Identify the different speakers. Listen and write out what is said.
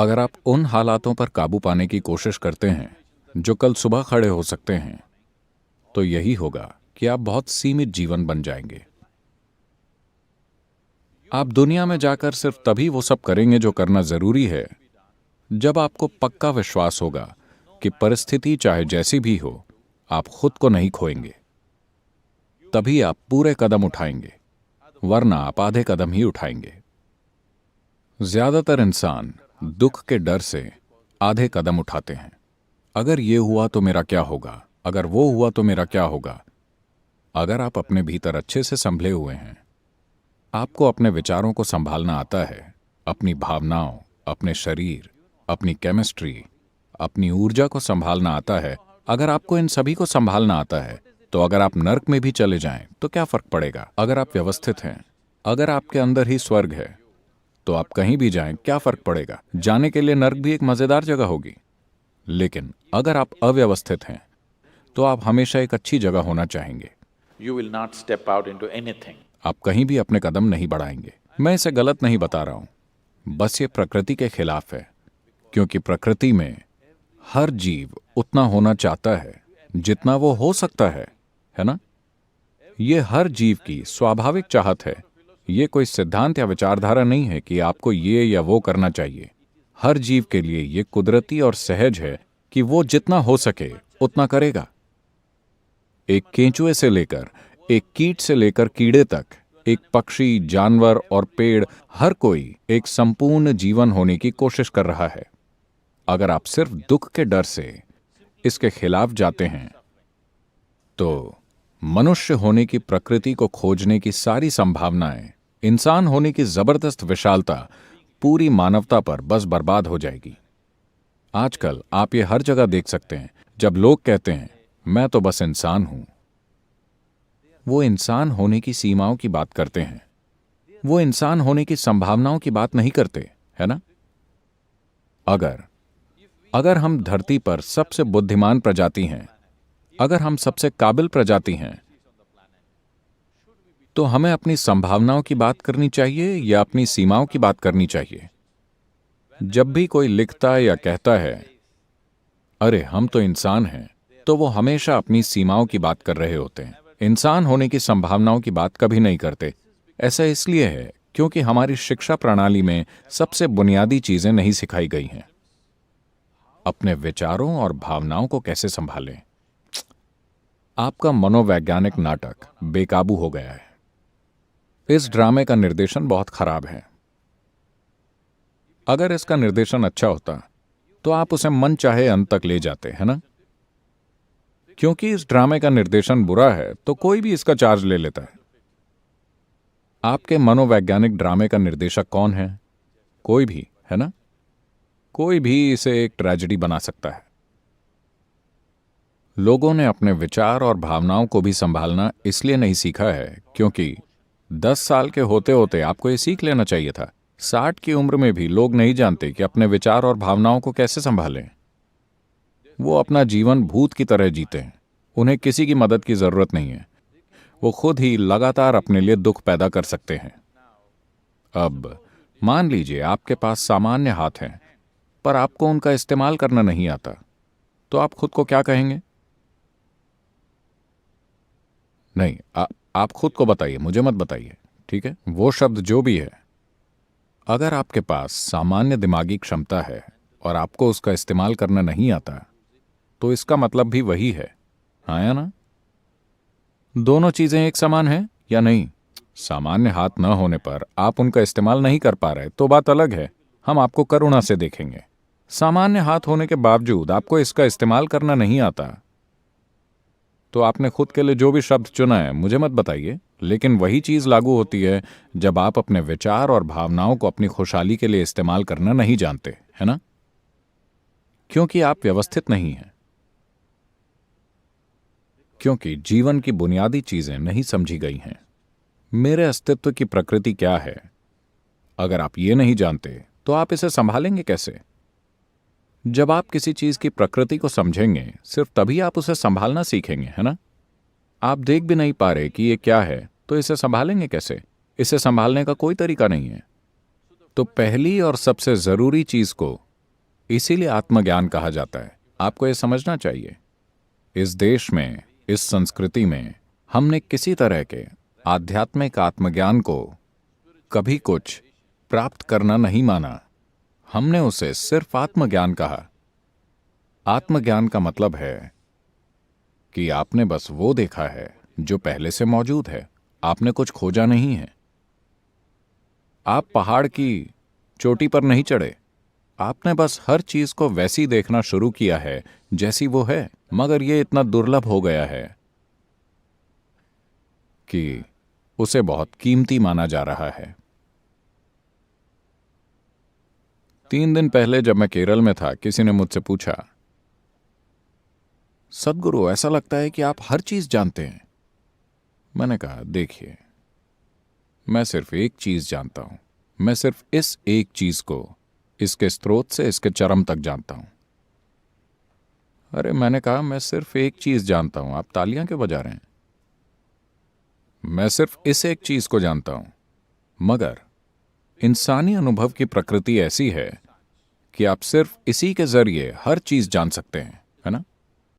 Speaker 1: अगर आप उन हालातों पर काबू पाने की कोशिश करते हैं जो कल सुबह खड़े हो सकते हैं, तो यही होगा कि आप बहुत सीमित जीवन बन जाएंगे। आप दुनिया में जाकर सिर्फ तभी वो सब करेंगे जो करना जरूरी है जब आपको पक्का विश्वास होगा कि परिस्थिति चाहे जैसी भी हो, आप खुद को नहीं खोएंगे। तभी आप पूरे कदम उठाएंगे, वरना आप आधे कदम ही उठाएंगे। ज्यादातर इंसान दुख के डर से आधे कदम उठाते हैं। अगर ये हुआ तो मेरा क्या होगा, अगर वो हुआ तो मेरा क्या होगा। अगर आप अपने भीतर अच्छे से संभले हुए हैं, आपको अपने विचारों को संभालना आता है, अपनी भावनाओं, अपने शरीर, अपनी केमिस्ट्री, अपनी ऊर्जा को संभालना आता है, अगर आपको इन सभी को संभालना आता है, तो अगर आप नर्क में भी चले जाएं तो क्या फर्क पड़ेगा। अगर आप व्यवस्थित हैं, अगर आपके अंदर ही स्वर्ग है, तो आप कहीं भी जाएं क्या फर्क पड़ेगा। जाने के लिए नर्क भी एक मजेदार जगह होगी। लेकिन अगर आप अव्यवस्थित हैं, तो आप हमेशा एक अच्छी जगह होना चाहेंगे।
Speaker 2: You will not step out into anything.
Speaker 1: आप कहीं भी अपने कदम नहीं बढ़ाएंगे। मैं इसे गलत नहीं बता रहा हूं, बस ये प्रकृति के खिलाफ है, क्योंकि प्रकृति में हर जीव उतना होना चाहता है जितना वो हो सकता है ना? ये हर जीव की स्वाभाविक चाहत है। ये कोई सिद्धांत या विचारधारा नहीं है कि आपको ये या वो करना चाहिए। हर जीव के लिए ये कुदरती और सहज है कि वो जितना हो सके उतना करेगा। एक केंचुए से लेकर एक कीट से लेकर कीड़े तक, एक पक्षी, जानवर और पेड़, हर कोई एक संपूर्ण जीवन होने की कोशिश कर रहा है। अगर आप सिर्फ दुख के डर से इसके खिलाफ जाते हैं, तो मनुष्य होने की प्रकृति को खोजने की सारी संभावनाएं, इंसान होने की जबरदस्त विशालता पूरी मानवता पर बस बर्बाद हो जाएगी। आजकल आप ये हर जगह देख सकते हैं। जब लोग कहते हैं मैं तो बस इंसान हूं, वो इंसान होने की सीमाओं की बात करते हैं, वो इंसान होने की संभावनाओं की बात नहीं करते, है ना? अगर हम धरती पर सबसे बुद्धिमान प्रजाति हैं, अगर हम सबसे काबिल प्रजाति हैं, तो हमें अपनी संभावनाओं की बात करनी चाहिए या अपनी सीमाओं की बात करनी चाहिए? जब भी कोई लिखता या कहता है अरे हम तो इंसान हैं, तो वो हमेशा अपनी सीमाओं की बात कर रहे होते हैं। इंसान होने की संभावनाओं की बात कभी नहीं करते। ऐसा इसलिए है क्योंकि हमारी शिक्षा प्रणाली में सबसे बुनियादी चीजें नहीं सिखाई गई हैं। अपने विचारों और भावनाओं को कैसे संभालें। आपका मनोवैज्ञानिक नाटक बेकाबू हो गया है। इस ड्रामे का निर्देशन बहुत खराब है। अगर इसका निर्देशन अच्छा होता तो आप उसे मन चाहे अंत तक ले जाते, है ना? क्योंकि इस ड्रामे का निर्देशन बुरा है तो कोई भी इसका चार्ज ले लेता है। आपके मनोवैज्ञानिक ड्रामे का निर्देशक कौन है? कोई भी, है ना? कोई भी इसे एक ट्रेजेडी बना सकता है। लोगों ने अपने विचार और भावनाओं को भी संभालना इसलिए नहीं सीखा है क्योंकि 10 साल के होते होते आपको ये सीख लेना चाहिए था। 60 की उम्र में भी लोग नहीं जानते कि अपने विचार और भावनाओं को कैसे संभालें। वो अपना जीवन भूत की तरह जीते हैं। उन्हें किसी की मदद की जरूरत नहीं है। वो खुद ही लगातार अपने लिए दुख पैदा कर सकते हैं। अब मान लीजिए आपके पास सामान्य हाथ हैं, पर आपको उनका इस्तेमाल करना नहीं आता, तो आप खुद को क्या कहेंगे? नहीं, आप खुद को बताइए, मुझे मत बताइए, ठीक है? वो शब्द जो भी है, अगर आपके पास सामान्य दिमागी क्षमता है और आपको उसका इस्तेमाल करना नहीं आता, तो इसका मतलब भी वही है, हाँ या ना? दोनों चीजें एक समान हैं या नहीं? सामान्य हाथ न होने पर आप उनका इस्तेमाल नहीं कर पा रहे तो बात अलग है, हम आपको करुणा से देखेंगे। सामान्य हाथ होने के बावजूद आपको इसका इस्तेमाल करना नहीं आता, तो आपने खुद के लिए जो भी शब्द चुना है मुझे मत बताइए, लेकिन वही चीज लागू होती है जब आप अपने विचार और भावनाओं को अपनी खुशहाली के लिए इस्तेमाल करना नहीं जानते, है ना? क्योंकि आप व्यवस्थित नहीं हैं, क्योंकि जीवन की बुनियादी चीजें नहीं समझी गई हैं। मेरे अस्तित्व की प्रकृति क्या है, अगर आप ये नहीं जानते तो आप इसे संभालेंगे कैसे? जब आप किसी चीज की प्रकृति को समझेंगे, सिर्फ तभी आप उसे संभालना सीखेंगे, है ना? आप देख भी नहीं पा रहे कि ये क्या है, तो इसे संभालेंगे कैसे? इसे संभालने का कोई तरीका नहीं है। तो पहली और सबसे जरूरी चीज को इसीलिए आत्मज्ञान कहा जाता है। आपको यह समझना चाहिए, इस देश में, इस संस्कृति में हमने किसी तरह के आध्यात्मिक आत्मज्ञान को कभी कुछ प्राप्त करना नहीं माना। हमने उसे सिर्फ आत्मज्ञान कहा। आत्मज्ञान का मतलब है कि आपने बस वो देखा है जो पहले से मौजूद है, आपने कुछ खोजा नहीं है। आप पहाड़ की चोटी पर नहीं चढ़े, आपने बस हर चीज को वैसी देखना शुरू किया है जैसी वो है, मगर ये इतना दुर्लभ हो गया है कि उसे बहुत कीमती माना जा रहा है। 3 दिन पहले जब मैं केरल में था, किसी ने मुझसे पूछा, सद्गुरु ऐसा लगता है कि आप हर चीज जानते हैं। मैंने कहा, देखिए, मैं सिर्फ एक चीज जानता हूं। मैं सिर्फ इस एक चीज को इसके स्रोत से इसके चरम तक जानता हूं। अरे मैंने कहा, मैं सिर्फ एक चीज जानता हूं, आप तालियां क्यों बजा रहे हैं? मैं सिर्फ इस एक चीज को जानता हूं। मगर इंसानी अनुभव की प्रकृति ऐसी है कि आप सिर्फ इसी के जरिए हर चीज जान सकते हैं, है ना?